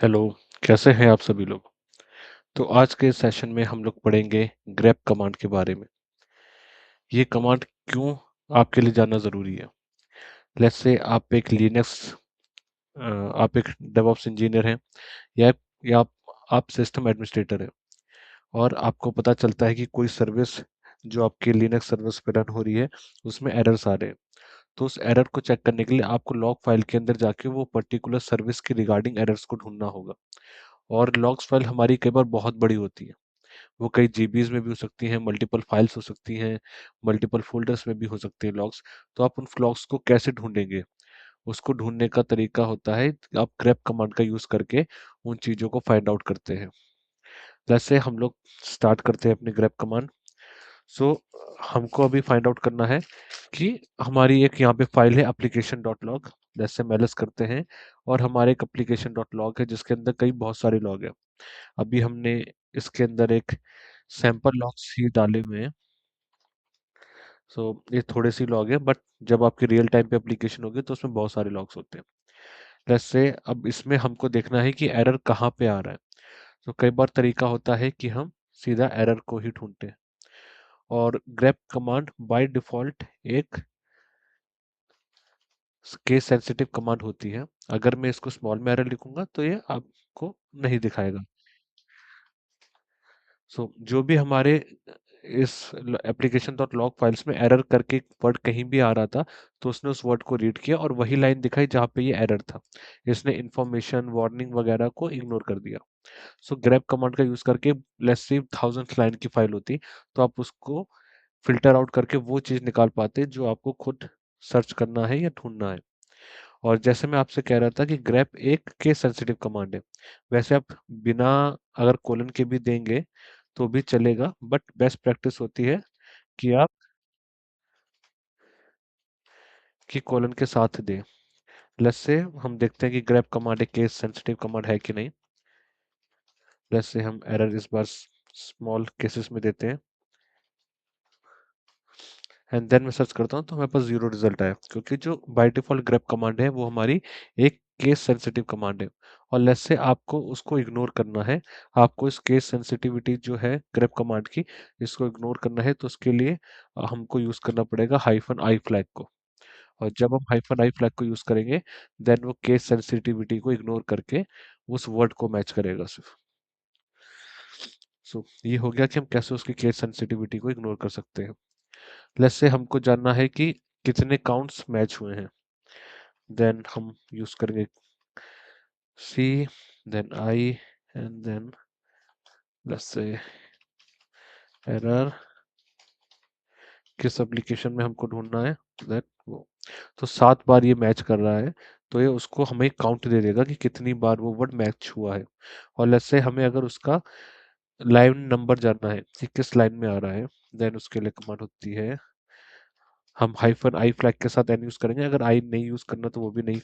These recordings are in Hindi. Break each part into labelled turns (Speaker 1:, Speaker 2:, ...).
Speaker 1: हेलो, कैसे हैं आप सभी लोग? तो आज के सेशन में हम लोग पढ़ेंगे ग्रेप कमांड के बारे में। ये कमांड क्यों आपके लिए जानना ज़रूरी है? लेट्स से आप एक डेवऑप्स इंजीनियर हैं या आप सिस्टम एडमिनिस्ट्रेटर हैं और आपको पता चलता है कि कोई सर्विस जो आपके लिनक्स सर्विस पे रन हो रही है, उसमें एरर्स आ रहे हैं। तो उस एरर को चेक करने के लिए आपको लॉग फाइल के अंदर जाके वो पर्टिकुलर सर्विस के रिगार्डिंग एरर्स को ढूँढना होगा। और लॉग्स फाइल हमारी कई बार बहुत बड़ी होती है। वो कई जीबीज़ में भी हो सकती हैं, मल्टीपल फाइल्स हो सकती हैं, मल्टीपल फ़ोल्डर्स में भी हो सकते हैं लॉग्स। तो आप उन लॉग्स को कैसे ढूँढेंगे? उसको ढूँढने का तरीका होता है कि आप grep कमांड का यूज़ करके उन चीज़ों को फाइंड आउट करते हैं। जैसे हम लोग स्टार्ट करते हैं अपनी grep कमांड। सो हमको अभी फाइंड आउट करना है कि हमारी एक यहाँ पे फाइल है application.log। जैसे हम ls करते हैं और हमारे एक application.log है जिसके अंदर कई बहुत सारे लॉग हैं। अभी हमने इसके अंदर एक सैंपल लॉग्स ही डाले हुए हैं। सो ये थोड़े से लॉग है बट जब आपकी रियल टाइम पे एप्लीकेशन होगी तो उसमें बहुत सारे लॉग्स होते हैं। जैसे से अब इसमें हमको देखना है कि एरर कहाँ पे आ रहा है। तो कई बार तरीका होता है कि हम सीधा एरर को ही ढूंढते हैं और grep कमांड बाय डिफॉल्ट एक केस सेंसिटिव कमांड होती है। अगर मैं इसको स्मॉल में एरर लिखूंगा तो ये आपको नहीं दिखाएगा। सो जो भी हमारे इस एप्लीकेशन डॉट लॉग फाइल्स में एरर करके वर्ड कहीं भी आ रहा था तो उसने उस वर्ड को रीड किया और वही लाइन दिखाई जहाँ पे ये एरर था। इसने इंफॉर्मेशन वार्निंग वगैरह को इग्नोर कर दिया। सो grep कमांड का यूज करके लेट्स से थाउजेंड लाइन की फाइल होती तो आप उसको फिल्टर आउट करके वो चीज निकाल पाते जो आपको खुद सर्च करना है या ढूंढना है। और जैसे मैं आपसे कह रहा था कि grep एक केस सेंसिटिव कमांड है। वैसे आप बिना अगर कोलन के भी देंगे तो भी चलेगा बट बेस्ट प्रैक्टिस होती है कि आप की कोलन के साथ दें। लेट्स से हम देखते हैं कि grep कमांड एक केस सेंसिटिव कमांड है कि नहीं। लेट्स से हम एरर इस बार स्मॉल केसेस में देते हैं एंड देन मैं सर्च करता हूँ तो हमारे पास जीरो रिजल्ट आया क्योंकि जो बाय डिफॉल्ट grep कमांड है वो हमारी एक केस सेंसिटिव कमांड है। और लेट्स से आपको उसको इग्नोर करना है। आपको इस केस सेंसिटिविटी जो है grep कमांड की इसको इग्नोर करना है तो उसके लिए हमको यूज करना पड़ेगा हाइफन आई फ्लैग को। और जब हम हाइफन आई फ्लैग को यूज करेंगे देन वो केस सेंसिटिविटी को इग्नोर करके उस वर्ड को मैच करेगा सिर्फ। सो ये हो गया कि हम कैसे उसकी केस सेंसिटिविटी को इग्नोर कर सकते हैं। लेट्स से हमको जानना है कि कितने काउंट्स मैच हुए हैं। देन हम यूज करेंगे C then I and then let's say error किस एप्लीकेशन में हमको ढूंढना है दैट वो। तो 7 बार ये मैच कर रहा है तो ये उसको हमें काउंट दे देगा कि कितनी बार वो वर्ड मैच हुआ है। और लेट्स से हमें अगर उसका लाइन नंबर जानना है कि किस लाइन में आ रहा है देन उसके लिए कमांड होती है हम हाइफन आई फ्लैग के साथ एन यूज करेंगे। अगर आई नहीं यूज करना तो वो भी नहीं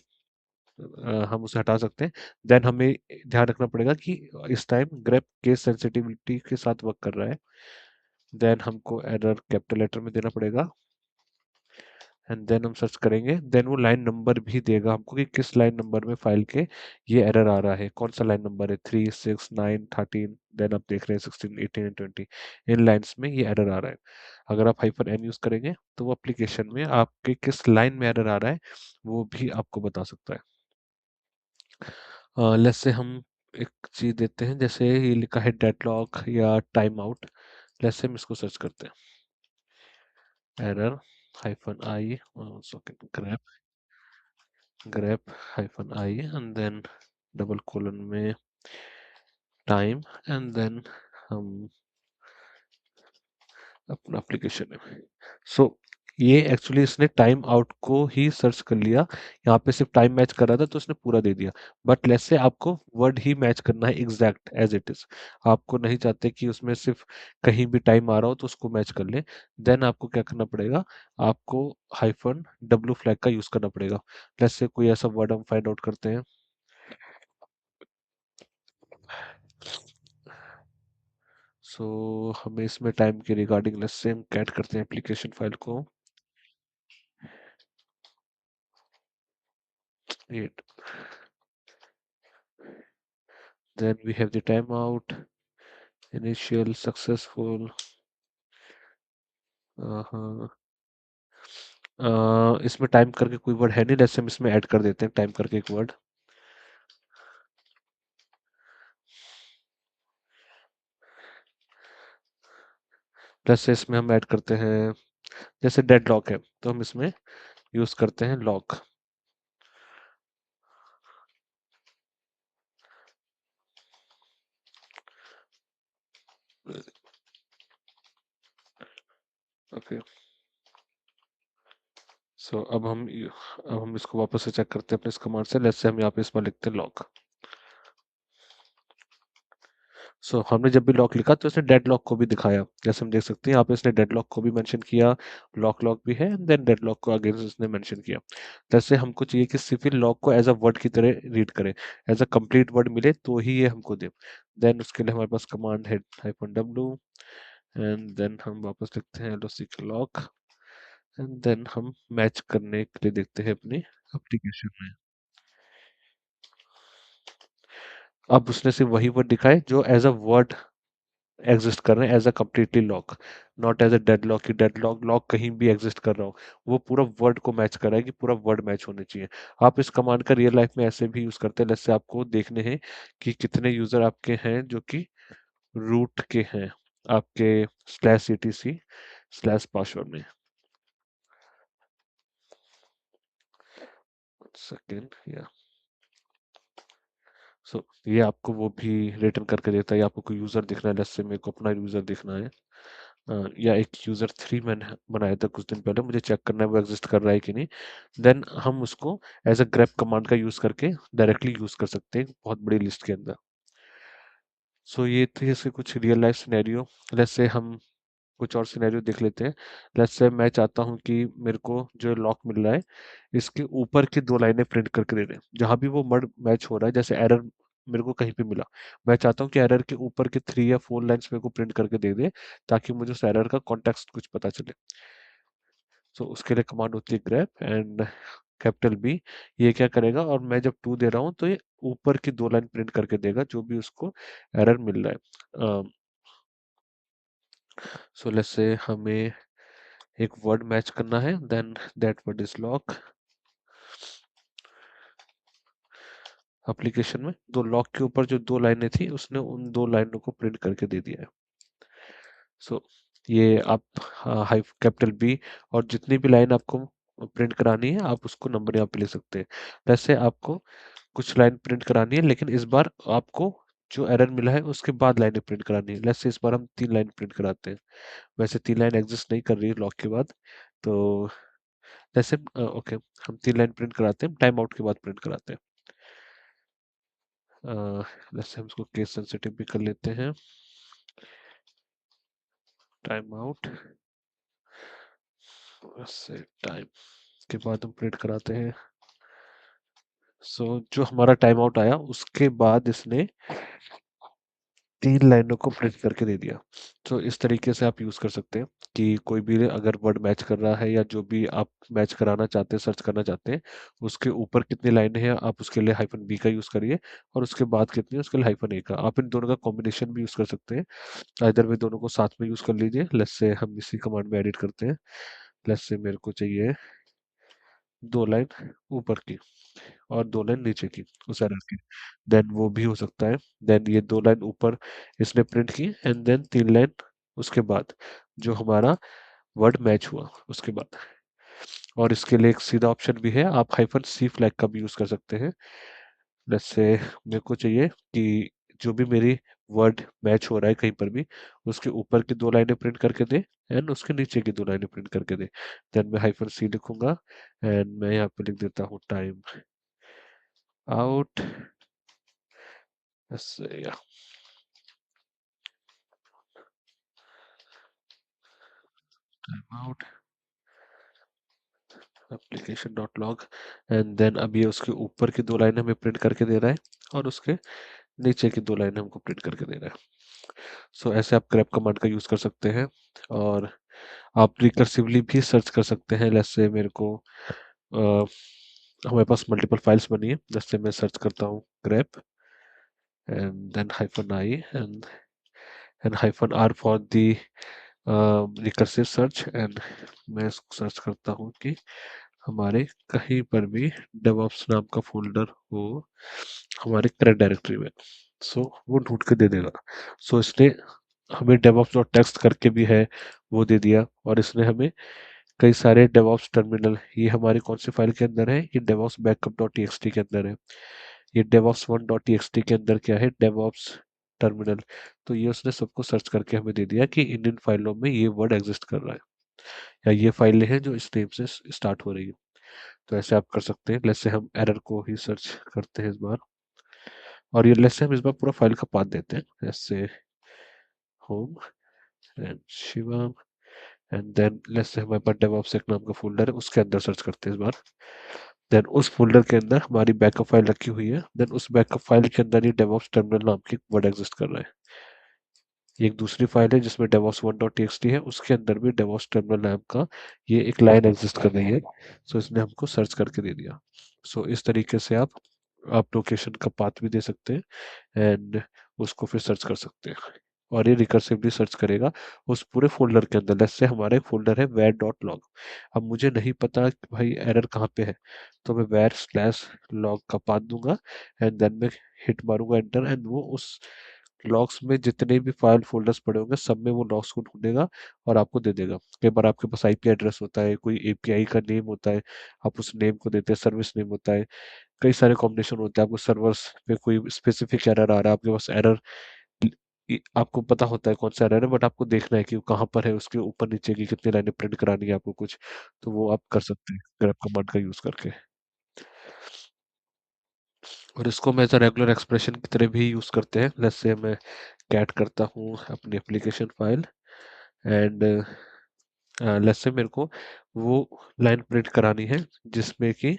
Speaker 1: हम उसे हटा सकते हैं। देन हमें ध्यान रखना पड़ेगा कि इस टाइम ग्रेप केस सेंसिटिविटी के साथ वर्क कर रहा है। देन हमको एरर कैपिटल लेटर में देना पड़ेगा एंड देन हम सर्च करेंगे देन वो लाइन नंबर भी देगा हमको कि किस लाइन नंबर में फाइल के ये एरर आ रहा है। कौन सा लाइन नंबर है 3 6 9 13। देन आप देख रहे हैं 16 18 एंड 20 इन लाइन्स में ये एरर आ रहा है। अगर आप हाइफन एन यूज करेंगे तो वो एप्लीकेशन में आपके किस लाइन में एरर आ रहा है वो भी आपको बता सकता है। लेट्स से हम एक चीज देते हैं जैसे ये लिखा है डेडलॉक या टाइम आउट। लेट्स से हम इसको सर्च करते हैं error hyphen I grep grep hyphen I and then double colon में टाइम एंड देन हम अपना एप्लीकेशन है। सो ये एक्चुअली इसने टाइम आउट को ही सर्च कर लिया। यहाँ पे सिर्फ टाइम मैच कर रहा था तो उसने पूरा दे दिया। बट लेट्स से आपको वर्ड ही मैच करना है एग्जैक्ट एज इट इज। आपको नहीं चाहते कि उसमें सिर्फ कहीं भी टाइम आ रहा हो तो उसको मैच कर ले। देन आपको क्या करना पड़ेगा आपको हाइफन डब्ल्यू फ्लैग का यूज करना पड़ेगा। लेट्स से कोई ऐसा वर्ड हम फाइंड आउट करते हैं। सो हमें इसमें टाइम के रिगार्डिंग लेट्स से हम कैट करते हैं एप्लीकेशन फाइल को। ये then we have the timeout, initial successful. हाँ, इसमें टाइम करके कोई वर्ड है नहीं, जैसे हम इसमें ऐड कर देते हैं टाइम करके एक वर्ड। जैसे इसमें हम ऐड करते हैं, जैसे डेड लॉक है तो हम इसमें यूज करते हैं लॉक। ओके, सो अब हम इसको वापस से चेक करते हैं अपने इस कमांड से। लेट्स से हम यहाँ पे इस पर लिखते हैं लॉक। हमने जब भी लॉक लिखा तो इसने डेड लॉक को भी दिखाया, जैसे हम देख सकते हैं यहाँ पे इसने डेड लॉक को भी मेंशन किया, लॉक लॉक भी है, एंड देन डेड लॉक को आगे इसने मेंशन किया। जैसे हमको चाहिए कि सिर्फ लॉक को एज अ वर्ड की तरह रीड करे, एज अ कंप्लीट वर्ड मिले तो ही ये हमको दे। देन उसके लिए हमारे पास कमांड है -w, एंड देन हम वापस लिखते हैं lock लॉक, एंड देन हम मैच करने के लिए देखते हैं अपनी एप्लीकेशन में। अब उसने सिर्फ वही वर्ड दिखाए जो एज अ वर्ड एग्जिस्ट कर रहे हैं, as a completely lock, not as a dead lock की डेड लॉक लॉक कहीं भी एग्जिस्ट कर रहा हो। वो पूरा वर्ड को मैच कर रहा है कि पूरा वर्ड मैच होने चाहिए। आप इस कमांड का रियल लाइफ में ऐसे भी यूज करते हैं, जैसे आपको देखने हैं कि कितने यूजर आपके हैं जो कि रूट के हैं आपके /etc/password में। सेकेंड या ये आपको वो भी रिटर्न करके देता है, या आपको कोई यूजर दिखना है, जैसे मेरे को अपना यूजर दिखना है, या एक यूजर 3 मैंने बनाया था कुछ दिन पहले, मुझे चेक करना है वो एग्जिस्ट कर रहा है कि नहीं। देन हम उसको एज अ ग्रेप कमांड का यूज करके डायरेक्टली यूज कर सकते हैं बहुत बड़ी लिस्ट के अंदर। ये थे इसके कुछ रियल लाइफ सिनेरियो। जैसे हम कुछ और सिनेरियो देख लेते हैं। लेट्स से मैं चाहता हूँ कि मेरे को जो लॉक मिल रहा है इसके ऊपर की 2 लाइनें प्रिंट करके दे दें, जहाँ भी वो वर्ड मैच हो रहा है। जैसे एरर मेरे को कहीं पे मिला, मैं चाहता हूँ कि एरर के ऊपर के 3 या 4 लाइन्स मेरे को प्रिंट करके दे दे, ताकि मुझे उस एरर का कॉन्टेक्स्ट कुछ पता चले। उसके लिए कमांड होती है grep एंड B। ये क्या करेगा, और मैं जब 2 दे रहा हूँ तो ये ऊपर की 2 लाइन प्रिंट करके देगा जो भी उसको एरर मिल रहा है। लेट्स से हमें एक वर्ड मैच करना है, then that word is lock. Application में दो लॉक के ऊपर जो 2 लाइनें थी उसने उन 2 लाइनों को प्रिंट करके दे दिया है। ये आप हाई B, और जितनी भी लाइन आपको प्रिंट करानी है आप उसको नंबर यहाँ पे लिख सकते हैं। वैसे आपको कुछ लाइन प्रिंट करानी है, लेकिन इस बार आपको जो एरर मिला है उसके बाद लाइनें प्रिंट करानी है। लेट्स से इस बार हम 3 लाइन प्रिंट कराते हैं। वैसे 3 लाइन एग्जिस्ट नहीं कर रही है लॉक के बाद, तो जैसे ओके, हम 3 लाइन प्रिंट कराते हैं, टाइम आउट के बाद प्रिंट कराते हैं। जैसे हम इसको केस सेंसिटिव भी कर लेते हैं, टाइम आउट, वैसे टाइम के बाद हम प्रिंट कराते हैं। जो हमारा टाइम आउट आया उसके बाद इसने 3 लाइनों को प्रिंट करके दे दिया। इस तरीके से आप यूज कर सकते हैं कि कोई भी अगर वर्ड मैच कर रहा है, या जो भी आप मैच कराना चाहते हैं, सर्च करना चाहते हैं, उसके ऊपर कितनी लाइनें हैं आप उसके लिए -b का यूज करिए, और उसके बाद कितनी है उसके लिए -a का। आप इन दोनों का कॉम्बिनेशन भी यूज कर सकते हैं, इधर में दोनों को साथ में यूज कर लीजिए। लेट्स से हम इसी कमांड में एडिट करते हैं। लेट्स से मेरे को चाहिए 2 लाइन ऊपर की और 2 लाइन नीचे की उस एरर की, देन वो भी हो सकता है। देन ये 2 लाइन ऊपर इसने प्रिंट की, एंड देन 3 लाइन उसके बाद जो हमारा वर्ड मैच हुआ उसके बाद। और इसके लिए एक सीधा ऑप्शन भी है, आप -c फ्लैग का भी यूज कर सकते हैं। जैसे मेरे को चाहिए कि जो भी मेरी वर्ड मैच हो रहा है कहीं पर भी, उसके ऊपर की 2 लाइनें प्रिंट करके दे, एंड उसके नीचे की 2 लाइनें प्रिंट करके दे। देन मैं -c लिखूंगा, एंड मैं यहाँ पे लिख देता हूँ टाइम आउट, ऐसे या time out application dot log, and then अब ये उसके ऊपर की 2 लाइनें हमें प्रिंट करके दे रहा है, और उसके नीचे की 2 लाइनें हमको प्रिंट करके दे रहा है। ऐसे आप grep कमांड का यूज कर सकते हैं, और आप रिकर्सिवली भी सर्च कर सकते हैं। जैसे मेरे को हमारे पास मल्टीपल फाइल्स बनी है, जैसे मैं सर्च करता हूँ grep, and then hyphen I and hyphen R for the recursive search and मैं इसको सर्च करता हूँ कि हमारे कहीं पर भी DevOps नाम का फोल्डर हो हमारे करंट डायरेक्टरी में। सो वो ढूंढ के दे देगा। सो इसने हमें DevOps.txt करके भी है वो दे दिया, और इसने हमें कई सारे DevOps टर्मिनल, ये हमारी कौन सी फाइल के अंदर है, ये DevOps backup.txt के अंदर है। ये DevOps1.txt के अंदर क्या है, DevOps टर्मिनल। तो ये उसने सबको सर्च करके हमें दे दिया कि इन इन फाइलों में ये वर्ड एग्जिस्ट कर रहा है, या ये फाइलें हैं जो इस नेम से स्टार्ट हो रही है। तो ऐसे आप कर सकते हैं। जैसे हम एरर को ही सर्च करते हैं इस बार, और ये लेट्स से हम इस बार पूरा फाइल का पाथ देते हैं, जैसे home and Shivam, and then let's say हमारे पास डेवऑप्स एक नाम का फोल्डर है, उसके अंदर सर्च करते हैं इस बार। देन उस फोल्डर के अंदर हमारी बैकअप फाइल रखी हुई है, देन उस बैकअप फाइल के अंदर ये डेवऑप्स टर्मिनल नाम की वर्ड एग्जिस्ट कर रहा है। ये एक दूसरी फाइल है जिसमें devops1.txt है, उसके अंदर भी devops टर्मिनल नाम का ये एक लाइन एग्जिस्ट कर रही है। सो इसने हमको सर्च करके दे दिया। सो इस तरीके से आप लोकेशन का पाथ भी दे सकते हैं एंड उसको फिर सर्च कर सकते हैं, और ये रिकर्सिवली सर्च करेगा उस पूरे फोल्डर के अंदर। जैसे हमारा एक फोल्डर है var.log, अब मुझे नहीं पता कि भाई एरर कहाँ पे है, तो मैं var/log का पाथ दूंगा एंड देन मैं हिट मारूंगा एंटर, एंड वो उस लॉग्स में जितने भी फाइल फोल्डर्स पड़े होंगे सब में वो लॉग्स को ढूंढेगा और आपको दे देगा। कई बार आपके पास आईपी एड्रेस होता है, कोई एपीआई का नेम होता है, आप उस नेम को देते हैं, सर्विस नेम होता है, कई सारे कॉम्बिनेशन होते हैं। आपको सर्वर्स पे कोई स्पेसिफिक एरर आ रहा है, आपके पास एरर, आपको पता होता है कौन सा एरर है, बट आपको देखना है कि वो कहाँ पर है, उसके ऊपर नीचे की कितनी लाइनें प्रिंट करानी है आपको कुछ, तो वो आप कर सकते हैं ग्रेप कमांड का यूज करके। और इसको मैं एज अ रेगुलर एक्सप्रेशन की तरह भी यूज करते हैं। जैसे मैं कैट करता हूँ अपनी application file and let's say मेरे को वो लाइन प्रिंट करानी है जिसमें कि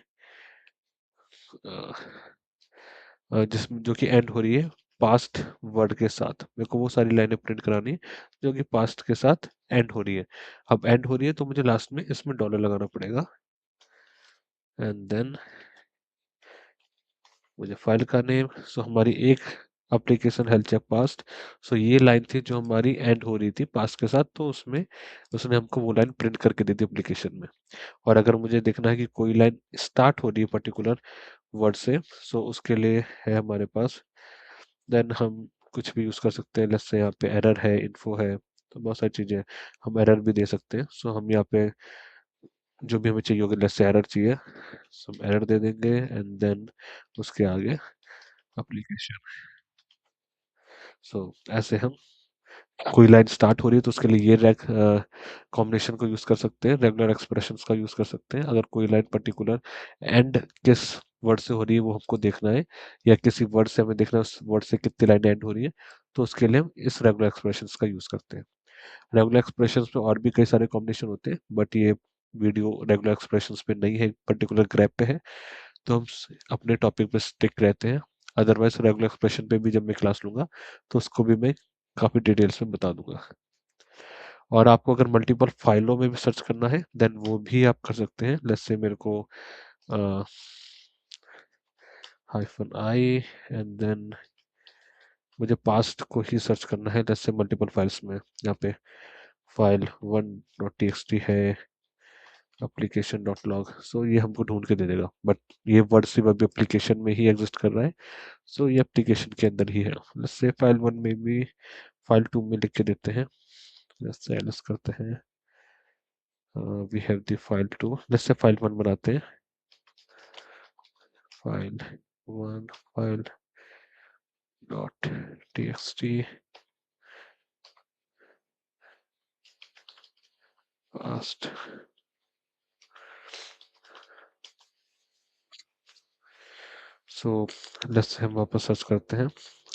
Speaker 1: जिसमें जो कि एंड हो रही है पास्ट वर्ड के साथ, मेरे को वो सारी लाइनें प्रिंट करानी है जो कि पास्ट के साथ एंड हो रही है। अब एंड हो रही है तो मुझे लास्ट में इसमें डॉलर लगाना पड़ेगा, एंड देन मुझे फाइल का नेम, सो हमारी एक एप्लीकेशन हेल्थ चेक पास्ट, सो ये लाइन थी जो हमारी एंड हो रही थी पास्ट के साथ, तो उसमें उसने हमको वो लाइन प्रिंट करके दी थी एप्लीकेशन में। और अगर मुझे देखना है कि कोई लाइन स्टार्ट हो रही है पर्टिकुलर वर्ड से, सो उसके लिए है हमारे पास, देन हम कुछ भी यूज़ कर सकते हैं। जैसे यहाँ पे एरर है, इन्फो है, तो बहुत सारी चीज़ें हैं। हम एरर भी दे सकते हैं। सो हम यहाँ पे जो भी हमें चाहिए होगा, जैसे एरर चाहिए, सो हम एरर दे देंगे एंड देन उसके आगे एप्लीकेशन। सो ऐसे हम कोई लाइन स्टार्ट हो रही है तो उसके लिए ये रैक कॉम्बिनेशन को यूज़ कर सकते हैं, रेगुलर एक्सप्रेशंस का यूज़ कर सकते हैं। अगर कोई लाइन पर्टिकुलर एंड किस वर्ड से हो रही है वो हमको देखना है, या किसी वर्ड से हमें देखना है उस वर्ड से कितनी लाइन एंड हो रही है, तो उसके लिए हम इस रेगुलर एक्सप्रेशंस का यूज़ करते हैं। रेगुलर एक्सप्रेशंस में और भी कई सारे कॉम्बिनेशन होते हैं, बट ये वीडियो रेगुलर एक्सप्रेशंस पे नहीं है, पर्टिकुलर ग्रैप पे है, तो हम अपने टॉपिक पे स्टिक रहते हैं। अदरवाइज रेगुलर एक्सप्रेशन पे भी जब मैं क्लास लूंगा तो उसको भी मैं काफ़ी डिटेल्स में बता दूंगा। और आपको अगर मल्टीपल फाइलों में भी सर्च करना है देन वो भी आप कर सकते हैं। लेट्स से मेरे को हाइफन आई एंड देन मुझे पास्ट को ही सर्च करना है। लेट्स से मल्टीपल फाइल्स में यहाँ पे फाइल 1.txt है, एप्लीकेशन डॉट लॉग, सो ये हमको ढूंढ के दे देगा, बट ये वर्ड सिर्फ अभी एप्लीकेशन में ही एग्जिस्ट कर रहा है, सो ये एप्लीकेशन के अंदर ही है। लेट्स से फाइल 1 में भी फाइल 2 में लिख के देते हैं। लेट्स से एलएस करते हैं, we have the file 2, let's say file 1 बनाते हैं। File 1 file dot TXT paste. So let's say हम वापस सर्च करते हैं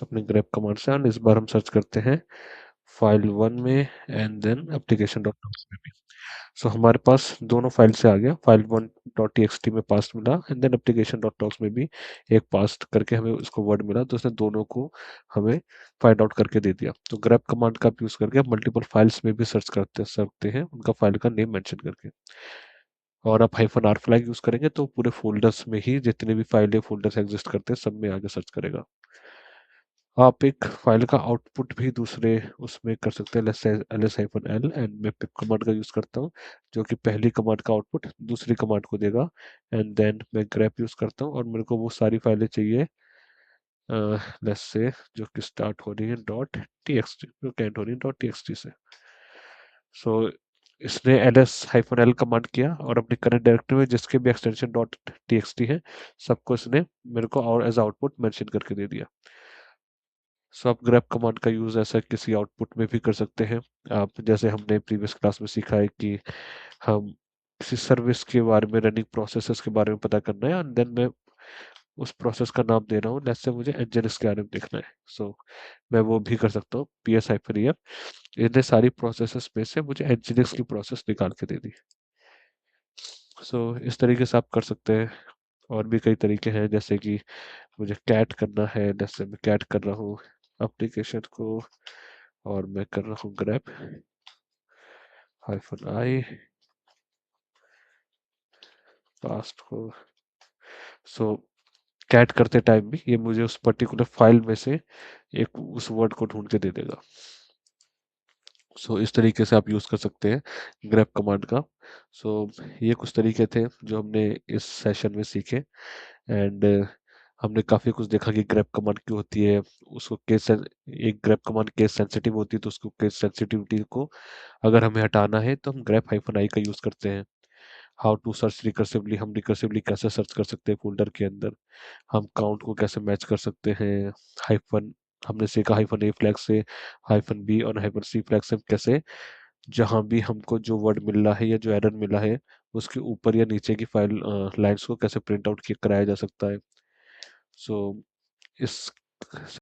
Speaker 1: अपने ग्रेप कमांड से, एंड इस बार हम सर्च करते हैं फाइल 1 में and then application dot comms में भी। सो हमारे पास दोनों फाइल से आ गया, फाइल 1.txt में पास्ट मिला and then application dot talks में भी एक पास्ट करके हमें उसको वर्ड मिला, तो उसने दोनों को हमें फाइंड आउट करके दे दिया। तो ग्रैप कमांड का यूज करके आप मल्टीपल फाइल्स में भी सर्च करते सकते हैं उनका फाइल का नेम मेंशन करके। और आप हाइफन आर फ्लैग यूज करेंगे तो पूरे फोल्डर्स में ही जितने भी फाइलें फोल्डर्स एग्जिस्ट करते हैं सब में आगे सर्च करेगा। आप एक फाइल का आउटपुट भी दूसरे उसमें कर सकते हैं, जैसे ls-l, एंड मैं पिप कमांड का यूज़ करता हूँ, जो कि पहली कमांड का आउटपुट दूसरी कमांड को देगा। एंड देन मैं grep यूज़ करता हूँ और मेरे को वो सारी फाइलें चाहिए, लेट्स से, जो कि स्टार्ट हो रही है डॉट txt, जो कि एंड हो रही है डॉट txt से। सो इसने ls-l कमांड किया और अपनी करंट डायरेक्टरी में जिसके भी एक्सटेंशन डॉट txt है, सबको इसने मेरे को और एज आउटपुट मेंशन करके दे दिया। सो आप grep कमांड का यूज़ ऐसा किसी आउटपुट में भी कर सकते हैं। आप जैसे हमने प्रीवियस क्लास में सीखा है कि हम किसी सर्विस के बारे में, रनिंग प्रोसेसेस के बारे में पता करना है, एंड देन मैं उस प्रोसेस का नाम दे रहा हूँ, जैसे मुझे nginx के बारे में देखना है। सो मैं वो भी कर सकता हूँ, ps-ef। इतने सारी प्रोसेसेस में से मुझे nginx की प्रोसेस निकाल के दे दी। सो इस तरीके से आप कर सकते हैं। और भी कई तरीके हैं, जैसे कि मुझे कैट करना है, जैसे मैं कैट कर रहा हूँ एप्लीकेशन को, और मैं कर रहा हूँ grep -i पास्ट को। सो कैट करते टाइम भी ये मुझे उस पर्टिकुलर फाइल में से एक उस वर्ड को ढूंढ के दे देगा। सो इस तरीके से आप यूज़ कर सकते हैं grep कमांड का। सो ये कुछ तरीके थे जो हमने इस सेशन में सीखे। एंड हमने काफ़ी कुछ देखा कि grep कमांड क्यों होती है, उसको एक grep कमांड केस सेंसिटिव होती है, तो उसको केस सेंसिटिविटी को अगर हमें हटाना है तो हम grep-i का यूज़ करते हैं। हाउ टू सर्च रिकर्सिवली, हम रिकर्सिवली कैसे सर्च कर सकते हैं फोल्डर के अंदर, हम काउंट को कैसे मैच कर सकते हैं, हाइफन, हमने सीखा हाइफन ए फ्लैग से, हाइफन बी और हाइफन सी फ्लैग से हम कैसे, जहां भी हमको जो वर्ड मिल रहा है या जो एरर मिला है, उसके ऊपर या नीचे की फाइल लाइंस को कैसे प्रिंट आउट कराया जा सकता है। सो इस